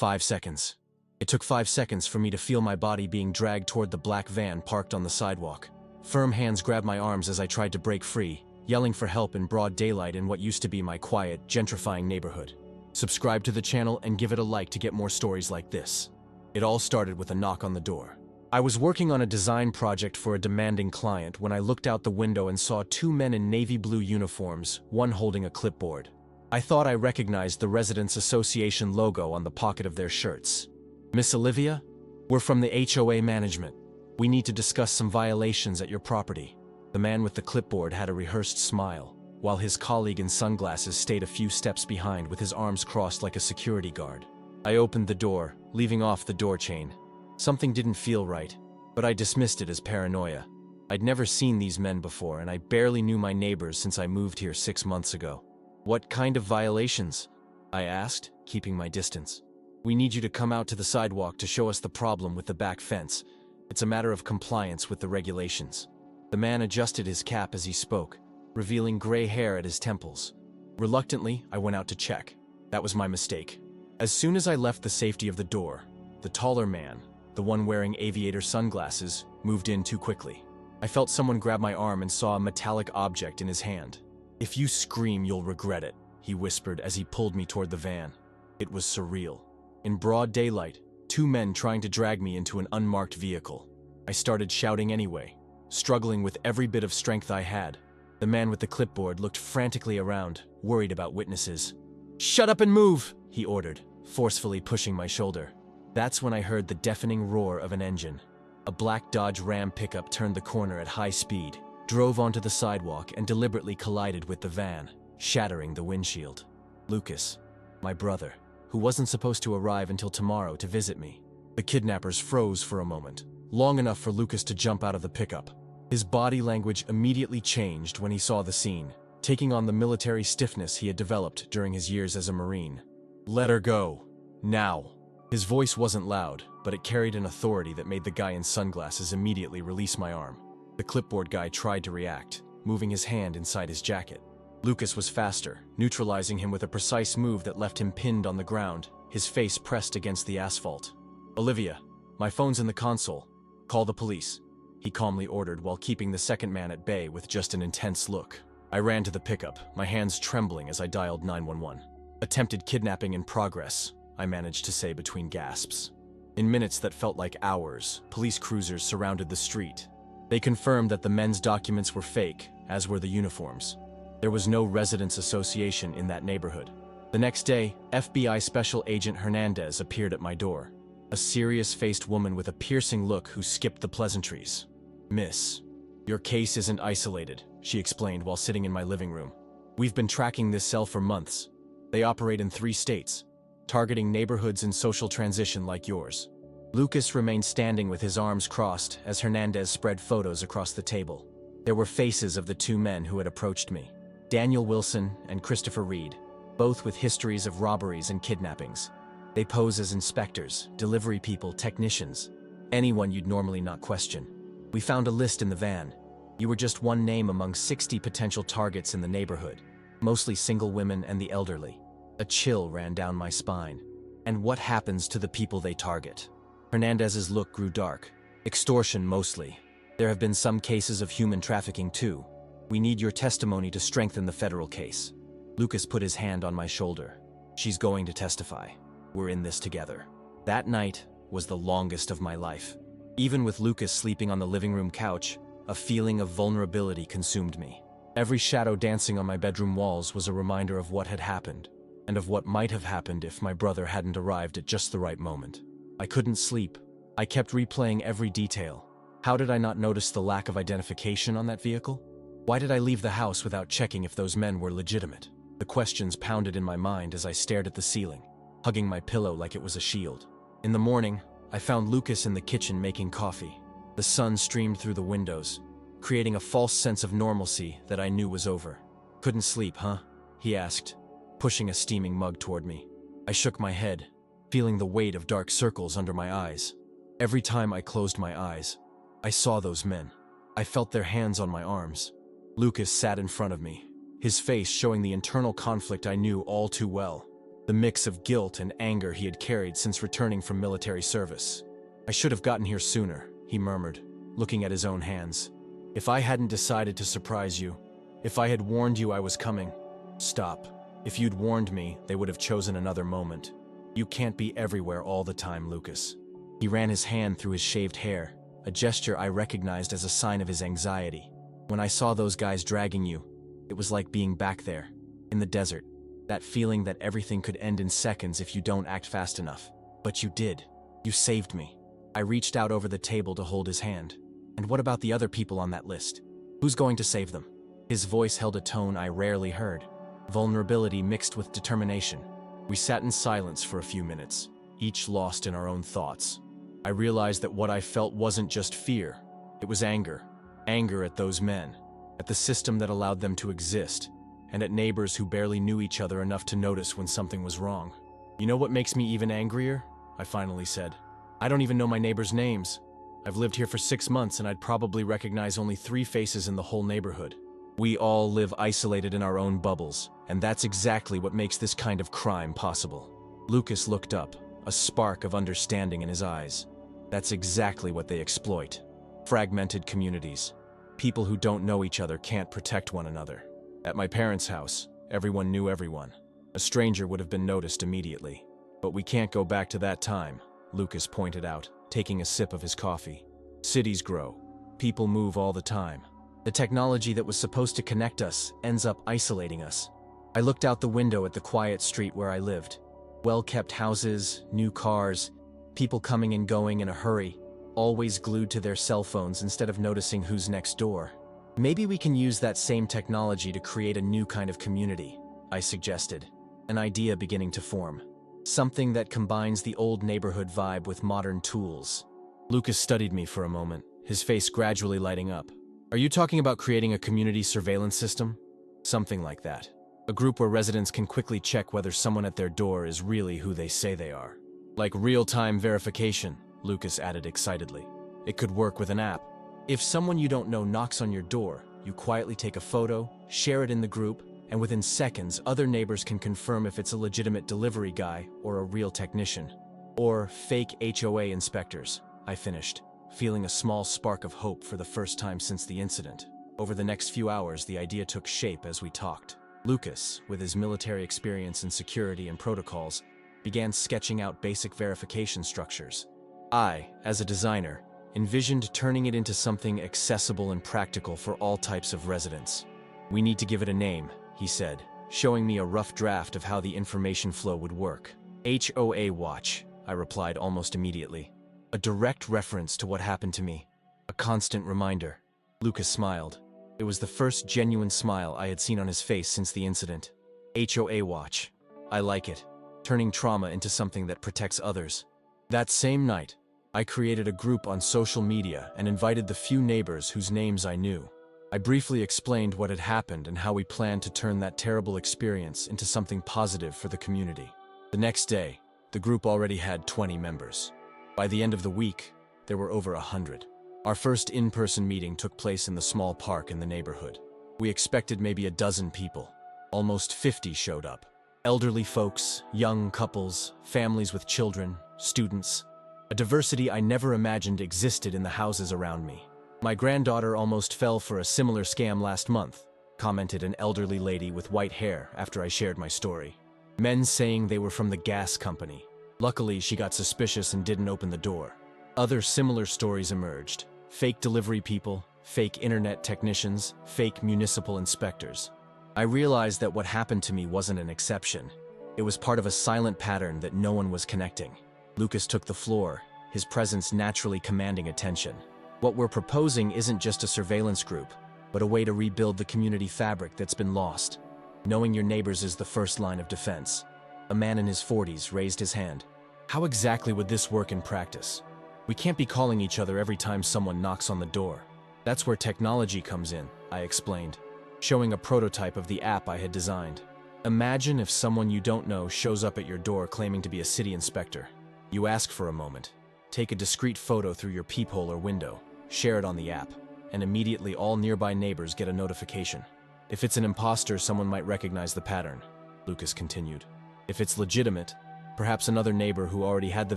5 seconds. It took 5 seconds for me to feel my body being dragged toward the black van parked on the sidewalk. Firm hands grabbed my arms as I tried to break free, yelling for help in broad daylight in what used to be my quiet, gentrifying neighborhood. Subscribe to the channel and give it a like to get more stories like this. It all started with a knock on the door. I was working on a design project for a demanding client when I looked out the window and saw two men in navy blue uniforms, one holding a clipboard. I thought I recognized the Residents Association logo on the pocket of their shirts. "Miss Olivia? We're from the HOA management. We need to discuss some violations at your property." The man with the clipboard had a rehearsed smile, while his colleague in sunglasses stayed a few steps behind with his arms crossed like a security guard. I opened the door, leaving off the door chain. Something didn't feel right, but I dismissed it as paranoia. I'd never seen these men before, and I barely knew my neighbors since I moved here 6 months ago. "What kind of violations?" I asked, keeping my distance. "We need you to come out to the sidewalk to show us the problem with the back fence. It's a matter of compliance with the regulations." The man adjusted his cap as he spoke, revealing gray hair at his temples. Reluctantly, I went out to check. That was my mistake. As soon as I left the safety of the door, the taller man, the one wearing aviator sunglasses, moved in too quickly. I felt someone grab my arm and saw a metallic object in his hand. "If you scream, you'll regret it," he whispered as he pulled me toward the van. It was surreal. In broad daylight, two men trying to drag me into an unmarked vehicle. I started shouting anyway, struggling with every bit of strength I had. The man with the clipboard looked frantically around, worried about witnesses. "Shut up and move," he ordered, forcefully pushing my shoulder. That's when I heard the deafening roar of an engine. A black Dodge Ram pickup turned the corner at high speed, drove onto the sidewalk, and deliberately collided with the van, shattering the windshield. Lucas, my brother, who wasn't supposed to arrive until tomorrow to visit me. The kidnappers froze for a moment, long enough for Lucas to jump out of the pickup. His body language immediately changed when he saw the scene, taking on the military stiffness he had developed during his years as a Marine. "Let her go. Now." His voice wasn't loud, but it carried an authority that made the guy in sunglasses immediately release my arm. The clipboard guy tried to react, moving his hand inside his jacket. Lucas was faster, neutralizing him with a precise move that left him pinned on the ground, his face pressed against the asphalt. "Olivia, my phone's in the console. Call the police," he calmly ordered while keeping the second man at bay with just an intense look. I ran to the pickup, my hands trembling as I dialed 911. "Attempted kidnapping in progress," I managed to say between gasps. In minutes that felt like hours, police cruisers surrounded the street. They confirmed that the men's documents were fake, as were the uniforms. There was no Residents Association in that neighborhood. The next day, FBI Special Agent Hernandez appeared at my door. A serious-faced woman with a piercing look who skipped the pleasantries. "Miss, your case isn't isolated," she explained while sitting in my living room. "We've been tracking this cell for months. They operate in 3 states, targeting neighborhoods in social transition like yours." Lucas remained standing with his arms crossed as Hernandez spread photos across the table. There were faces of the two men who had approached me. Daniel Wilson and Christopher Reed, both with histories of robberies and kidnappings. They pose as inspectors, delivery people, technicians, anyone you'd normally not question. "We found a list in the van. You were just one name among 60 potential targets in the neighborhood, mostly single women and the elderly." A chill ran down my spine. "And what happens to the people they target?" Hernandez's look grew dark. "Extortion mostly. There have been some cases of human trafficking too. We need your testimony to strengthen the federal case." Lucas put his hand on my shoulder. "She's going to testify. We're in this together." That night was the longest of my life. Even with Lucas sleeping on the living room couch, a feeling of vulnerability consumed me. Every shadow dancing on my bedroom walls was a reminder of what had happened, and of what might have happened if my brother hadn't arrived at just the right moment. I couldn't sleep. I kept replaying every detail. How did I not notice the lack of identification on that vehicle? Why did I leave the house without checking if those men were legitimate? The questions pounded in my mind as I stared at the ceiling, hugging my pillow like it was a shield. In the morning, I found Lucas in the kitchen making coffee. The sun streamed through the windows, creating a false sense of normalcy that I knew was over. "Couldn't sleep, huh?" he asked, pushing a steaming mug toward me. I shook my head, feeling the weight of dark circles under my eyes. Every time I closed my eyes, I saw those men. I felt their hands on my arms. Lucas sat in front of me, his face showing the internal conflict I knew all too well. The the mix of guilt and anger he had carried since returning from military service. "I should have gotten here sooner," he murmured, looking at his own hands. "If I hadn't decided to surprise you, if I had warned you I was coming." "Stop. If you'd warned me, they would have chosen another moment. You can't be everywhere all the time, Lucas." He ran his hand through his shaved hair, a gesture I recognized as a sign of his anxiety. "When I saw those guys dragging you, it was like being back there, in the desert. That feeling that everything could end in seconds if you don't act fast enough. But you did. You saved me." I reached out over the table to hold his hand. "And what about the other people on that list? Who's going to save them?" His voice held a tone I rarely heard, vulnerability mixed with determination. We sat in silence for a few minutes, each lost in our own thoughts. I realized that what I felt wasn't just fear, it was anger. Anger at those men, at the system that allowed them to exist, and at neighbors who barely knew each other enough to notice when something was wrong. "You know what makes me even angrier?" I finally said. "I don't even know my neighbors' names. I've lived here for 6 months and I'd probably recognize only 3 faces in the whole neighborhood. We all live isolated in our own bubbles, and that's exactly what makes this kind of crime possible." Lucas looked up, a spark of understanding in his eyes. "That's exactly what they exploit. Fragmented communities. People who don't know each other can't protect one another. At my parents' house, everyone knew everyone. A stranger would have been noticed immediately. But we can't go back to that time," Lucas pointed out, taking a sip of his coffee. "Cities grow. People move all the time. The technology that was supposed to connect us ends up isolating us." I looked out the window at the quiet street where I lived. Well-kept houses, new cars, people coming and going in a hurry, always glued to their cell phones instead of noticing who's next door. "Maybe we can use that same technology to create a new kind of community," I suggested, an idea beginning to form. Something that combines the old neighborhood vibe with modern tools. Lucas studied me for a moment, his face gradually lighting up. "Are you talking about creating a community surveillance system?" "Something like that. A group where residents can quickly check whether someone at their door is really who they say they are. Like real-time verification," Lucas added excitedly. "It could work with an app. If someone you don't know knocks on your door, you quietly take a photo, share it in the group, and within seconds, other neighbors can confirm if it's a legitimate delivery guy or a real technician. Or fake HOA inspectors," I finished, feeling a small spark of hope for the first time since the incident. Over the next few hours, the idea took shape as we talked. Lucas, with his military experience in security and protocols, began sketching out basic verification structures. I, as a designer, envisioned turning it into something accessible and practical for all types of residents. "We need to give it a name," he said, showing me a rough draft of how the information flow would work. "HOA Watch," I replied almost immediately. A direct reference to what happened to me. A constant reminder. Lucas smiled. It was the first genuine smile I had seen on his face since the incident. "HOA Watch. I like it. Turning trauma into something that protects others." That same night, I created a group on social media and invited the few neighbors whose names I knew. I briefly explained what had happened and how we planned to turn that terrible experience into something positive for the community. The next day, the group already had 20 members. By the end of the week, there were over 100. Our first in-person meeting took place in the small park in the neighborhood. We expected maybe a dozen people. Almost 50 showed up. Elderly folks, young couples, families with children, students. A diversity I never imagined existed in the houses around me. "My granddaughter almost fell for a similar scam last month," commented an elderly lady with white hair after I shared my story. "Men saying they were from the gas company. Luckily, she got suspicious and didn't open the door." Other similar stories emerged. Fake delivery people, fake internet technicians, fake municipal inspectors. I realized that what happened to me wasn't an exception. It was part of a silent pattern that no one was connecting. Lucas took the floor, his presence naturally commanding attention. "What we're proposing isn't just a surveillance group, but a way to rebuild the community fabric that's been lost. Knowing your neighbors is the first line of defense." A man in his 40s raised his hand. "How exactly would this work in practice? We can't be calling each other every time someone knocks on the door." "That's where technology comes in," I explained, showing a prototype of the app I had designed. "Imagine if someone you don't know shows up at your door claiming to be a city inspector. You ask for a moment, take a discreet photo through your peephole or window, share it on the app, and immediately all nearby neighbors get a notification. If it's an imposter, someone might recognize the pattern," Lucas continued. If it's legitimate, perhaps another neighbor who already had the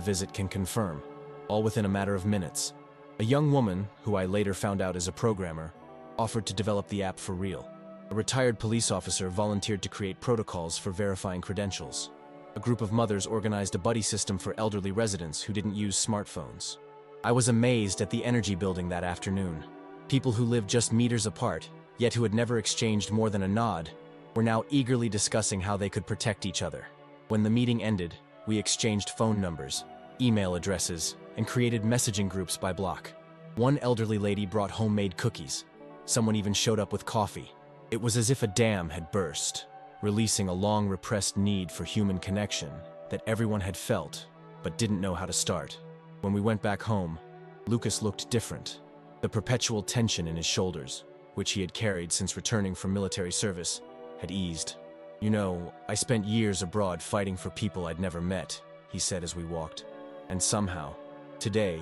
visit can confirm, all within a matter of minutes. A young woman, who I later found out is a programmer, offered to develop the app for real. A retired police officer volunteered to create protocols for verifying credentials. A group of mothers organized a buddy system for elderly residents who didn't use smartphones. I was amazed at the energy building that afternoon. People who lived just meters apart, yet who had never exchanged more than a nod, were now eagerly discussing how they could protect each other. When the meeting ended, we exchanged phone numbers, email addresses, and created messaging groups by block. One elderly lady brought homemade cookies. Someone even showed up with coffee. It was as if a dam had burst, releasing a long-repressed need for human connection that everyone had felt, but didn't know how to start. When we went back home, Lucas looked different. The perpetual tension in his shoulders, which he had carried since returning from military service, had eased. "You know, I spent years abroad fighting for people I'd never met," he said as we walked. And somehow, today,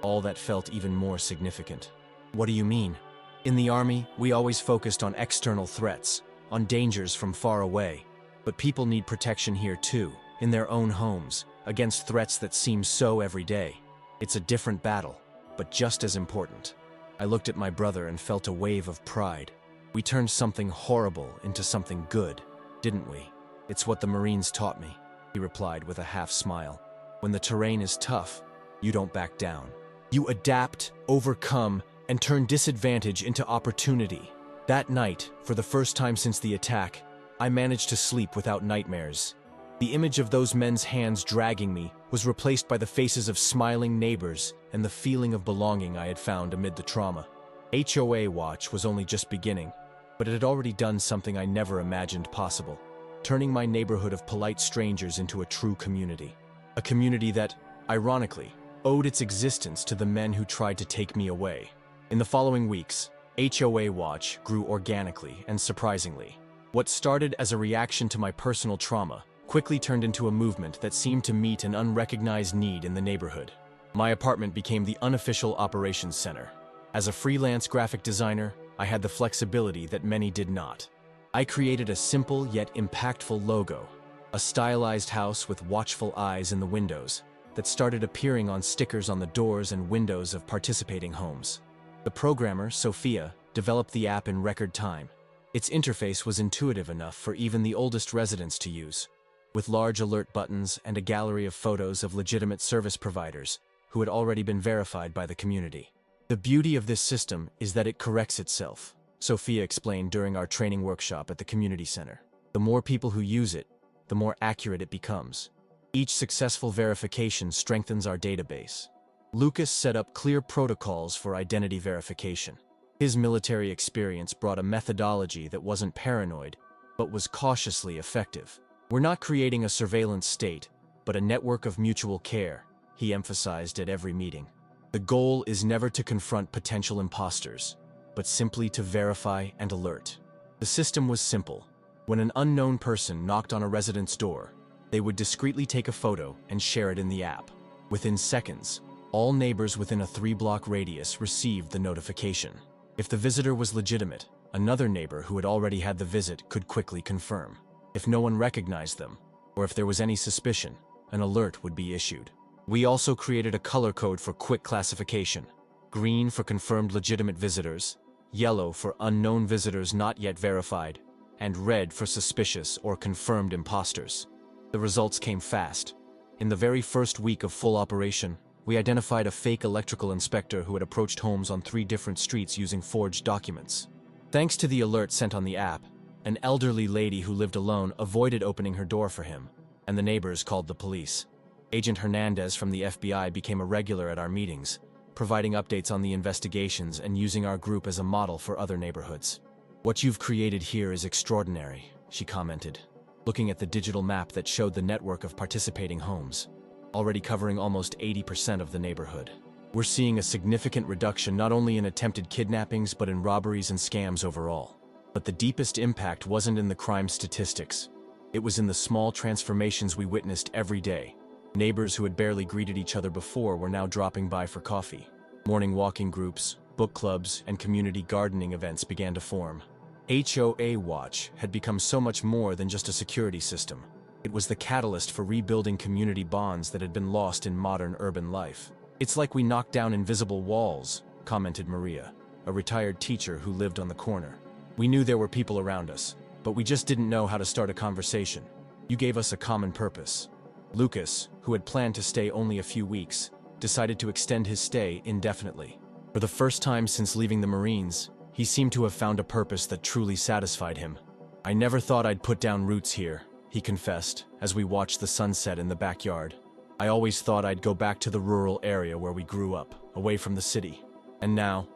all that felt even more significant. "What do you mean?" "In the army, we always focused on external threats, on dangers from far away. But people need protection here too, in their own homes, against threats that seem so everyday. It's a different battle, but just as important." I looked at my brother and felt a wave of pride. We turned something horrible into something good, didn't we? "It's what the Marines taught me," he replied with a half smile. "When the terrain is tough, you don't back down. You adapt, overcome, and turn disadvantage into opportunity." That night, for the first time since the attack, I managed to sleep without nightmares. The image of those men's hands dragging me was replaced by the faces of smiling neighbors and the feeling of belonging I had found amid the trauma. HOA Watch was only just beginning, but it had already done something I never imagined possible, turning my neighborhood of polite strangers into a true community. A community that, ironically, owed its existence to the men who tried to take me away. In the following weeks, HOA Watch grew organically and surprisingly. What started as a reaction to my personal trauma quickly turned into a movement that seemed to meet an unrecognized need in the neighborhood. My apartment became the unofficial operations center. As a freelance graphic designer, I had the flexibility that many did not. I created a simple yet impactful logo, a stylized house with watchful eyes in the windows that started appearing on stickers on the doors and windows of participating homes. The programmer, Sophia, developed the app in record time. Its interface was intuitive enough for even the oldest residents to use, with large alert buttons and a gallery of photos of legitimate service providers who had already been verified by the community. "The beauty of this system is that it corrects itself," Sophia explained during our training workshop at the community center. "The more people who use it, the more accurate it becomes. Each successful verification strengthens our database." Lucas set up clear protocols for identity verification. His military experience brought a methodology that wasn't paranoid, but was cautiously effective. "We're not creating a surveillance state, but a network of mutual care," he emphasized at every meeting. "The goal is never to confront potential imposters, but simply to verify and alert." The system was simple. When an unknown person knocked on a resident's door, they would discreetly take a photo and share it in the app. Within seconds, all neighbors within a 3-block radius received the notification. If the visitor was legitimate, another neighbor who had already had the visit could quickly confirm. If no one recognized them, or if there was any suspicion, an alert would be issued. We also created a color code for quick classification: green for confirmed legitimate visitors, yellow for unknown visitors not yet verified, and red for suspicious or confirmed imposters. The results came fast. In the very first week of full operation, we identified a fake electrical inspector who had approached homes on 3 different streets using forged documents. Thanks to the alert sent on the app, an elderly lady who lived alone avoided opening her door for him, and the neighbors called the police. Agent Hernandez from the FBI became a regular at our meetings, providing updates on the investigations and using our group as a model for other neighborhoods. "What you've created here is extraordinary," she commented, looking at the digital map that showed the network of participating homes, already covering almost 80% of the neighborhood. "We're seeing a significant reduction not only in attempted kidnappings but in robberies and scams overall. But the deepest impact wasn't in the crime statistics. It was in the small transformations we witnessed every day. Neighbors who had barely greeted each other before were now dropping by for coffee. Morning walking groups, book clubs, and community gardening events began to form. HOA Watch had become so much more than just a security system. It was the catalyst for rebuilding community bonds that had been lost in modern urban life. "It's like we knocked down invisible walls," commented Maria, a retired teacher who lived on the corner. "We knew there were people around us, but we just didn't know how to start a conversation. You gave us a common purpose." Lucas, who had planned to stay only a few weeks, decided to extend his stay indefinitely. For the first time since leaving the Marines, he seemed to have found a purpose that truly satisfied him. "I never thought I'd put down roots here," he confessed, as we watched the sunset in the backyard. "I always thought I'd go back to the rural area where we grew up, away from the city. And now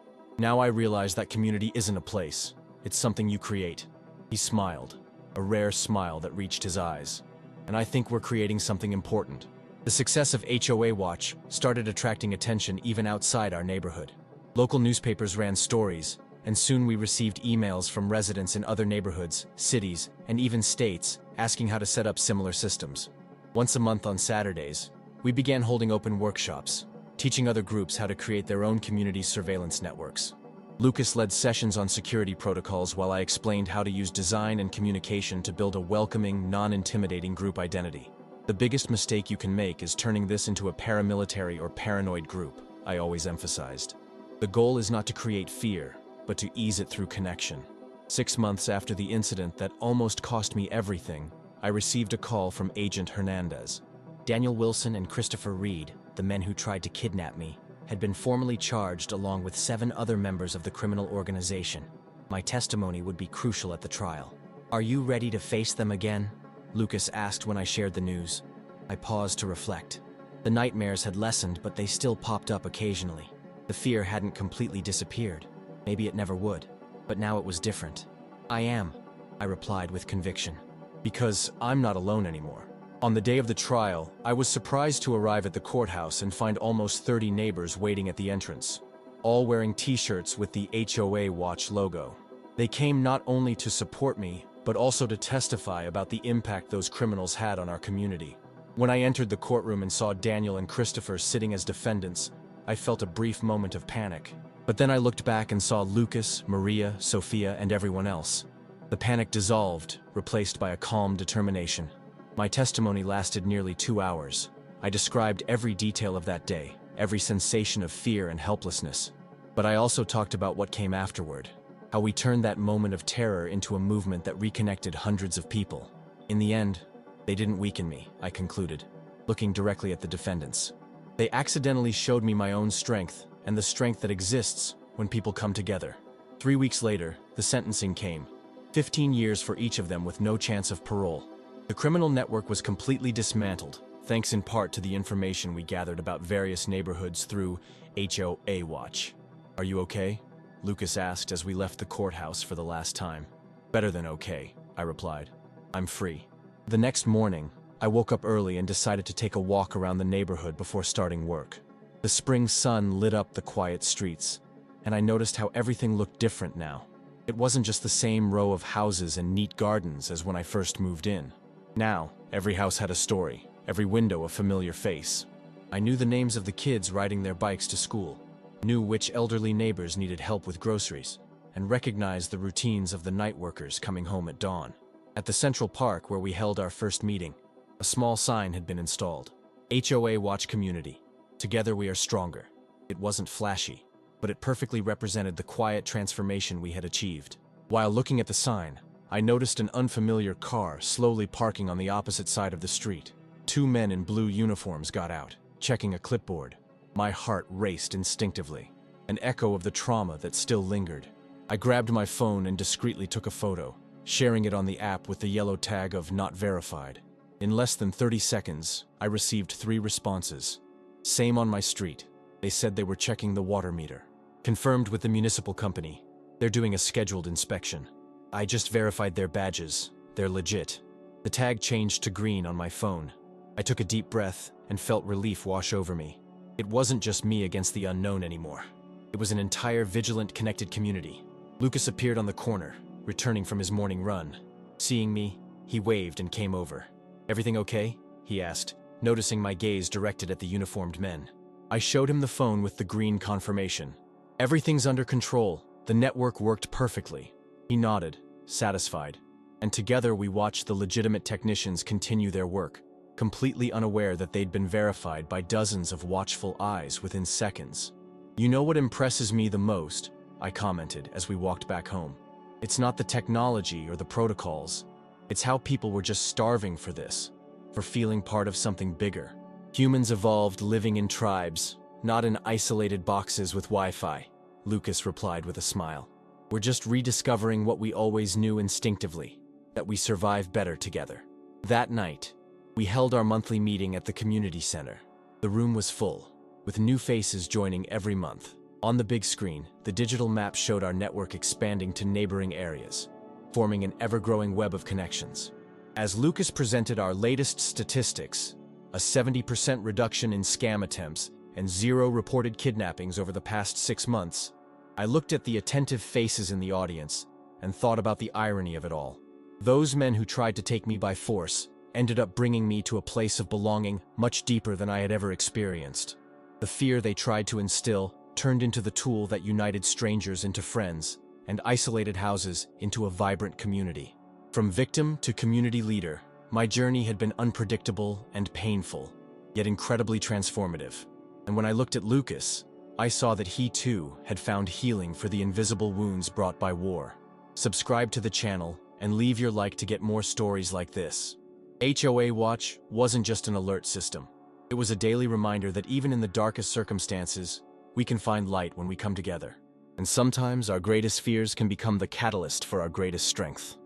I realize that community isn't a place. It's something you create." He smiled, a rare smile that reached his eyes. "And I think we're creating something important." The success of HOA Watch started attracting attention even outside our neighborhood. Local newspapers ran stories, and soon we received emails from residents in other neighborhoods, cities, and even states asking how to set up similar systems. Once a month on Saturdays, we began holding open workshops, teaching other groups how to create their own community surveillance networks. Lucas led sessions on security protocols while I explained how to use design and communication to build a welcoming, non-intimidating group identity. "The biggest mistake you can make is turning this into a paramilitary or paranoid group," I always emphasized. "The goal is not to create fear, but to ease it through connection." 6 months after the incident that almost cost me everything, I received a call from Agent Hernandez. "Daniel Wilson and Christopher Reed, the men who tried to kidnap me, had been formally charged along with 7 other members of the criminal organization. My testimony would be crucial at the trial. Are you ready to face them again?" Lucas asked when I shared the news. I paused to reflect. The nightmares had lessened, but they still popped up occasionally. The fear hadn't completely disappeared. Maybe it never would. But now it was different. "I am," I replied with conviction. "Because I'm not alone anymore." On the day of the trial, I was surprised to arrive at the courthouse and find almost 30 neighbors waiting at the entrance, all wearing t-shirts with the HOA Watch logo. They came not only to support me, but also to testify about the impact those criminals had on our community. When I entered the courtroom and saw Daniel and Christopher sitting as defendants, I felt a brief moment of panic. But then I looked back and saw Lucas, Maria, Sophia, and everyone else. The panic dissolved, replaced by a calm determination. My testimony lasted nearly 2 hours. I described every detail of that day, every sensation of fear and helplessness. But I also talked about what came afterward, how we turned that moment of terror into a movement that reconnected hundreds of people. In the end, they didn't weaken me, I concluded, looking directly at the defendants. They accidentally showed me my own strength, and the strength that exists when people come together. 3 weeks later, the sentencing came. 15 years for each of them with no chance of parole. The criminal network was completely dismantled, thanks in part to the information we gathered about various neighborhoods through HOA Watch. "Are you okay?" Lucas asked as we left the courthouse for the last time. "Better than okay," I replied. "I'm free." The next morning, I woke up early and decided to take a walk around the neighborhood before starting work. The spring sun lit up the quiet streets, and I noticed how everything looked different now. It wasn't just the same row of houses and neat gardens as when I first moved in. Now, every house had a story, every window a familiar face. I knew the names of the kids riding their bikes to school, knew which elderly neighbors needed help with groceries, and recognized the routines of the night workers coming home at dawn. At the Central Park where we held our first meeting, a small sign had been installed. HOA Watch Community. Together we are stronger. It wasn't flashy, but it perfectly represented the quiet transformation we had achieved. While looking at the sign, I noticed an unfamiliar car slowly parking on the opposite side of the street. 2 men in blue uniforms got out, checking a clipboard. My heart raced instinctively, an echo of the trauma that still lingered. I grabbed my phone and discreetly took a photo, sharing it on the app with the yellow tag of "Not Verified." In less than 30 seconds, I received 3 responses. Same on my street. They said they were checking the water meter. Confirmed with the municipal company. They're doing a scheduled inspection. I just verified their badges. They're legit. The tag changed to green on my phone. I took a deep breath and felt relief wash over me. It wasn't just me against the unknown anymore. It was an entire vigilant, connected community. Lucas appeared on the corner, returning from his morning run. Seeing me, he waved and came over. "Everything okay?" he asked, noticing my gaze directed at the uniformed men. I showed him the phone with the green confirmation. "Everything's under control. The network worked perfectly." He nodded, satisfied. And together we watched the legitimate technicians continue their work, completely unaware that they'd been verified by dozens of watchful eyes within seconds. "You know what impresses me the most?" I commented as we walked back home. "It's not the technology or the protocols. It's how people were just starving for this, for feeling part of something bigger. Humans evolved living in tribes, not in isolated boxes with Wi-Fi," Lucas replied with a smile. "We're just rediscovering what we always knew instinctively, that we survive better together." That night, we held our monthly meeting at the community center. The room was full, with new faces joining every month. On the big screen, the digital map showed our network expanding to neighboring areas, forming an ever-growing web of connections. As Lucas presented our latest statistics, a 70% reduction in scam attempts and 0 reported kidnappings over the past 6 months, I looked at the attentive faces in the audience and thought about the irony of it all. Those men who tried to take me by force ended up bringing me to a place of belonging much deeper than I had ever experienced. The fear they tried to instill turned into the tool that united strangers into friends and isolated houses into a vibrant community. From victim to community leader, my journey had been unpredictable and painful, yet incredibly transformative. And when I looked at Lucas, I saw that he too had found healing for the invisible wounds brought by war. Subscribe to the channel and leave your like to get more stories like this. HOA Watch wasn't just an alert system. It was a daily reminder that even in the darkest circumstances, we can find light when we come together. And sometimes our greatest fears can become the catalyst for our greatest strength.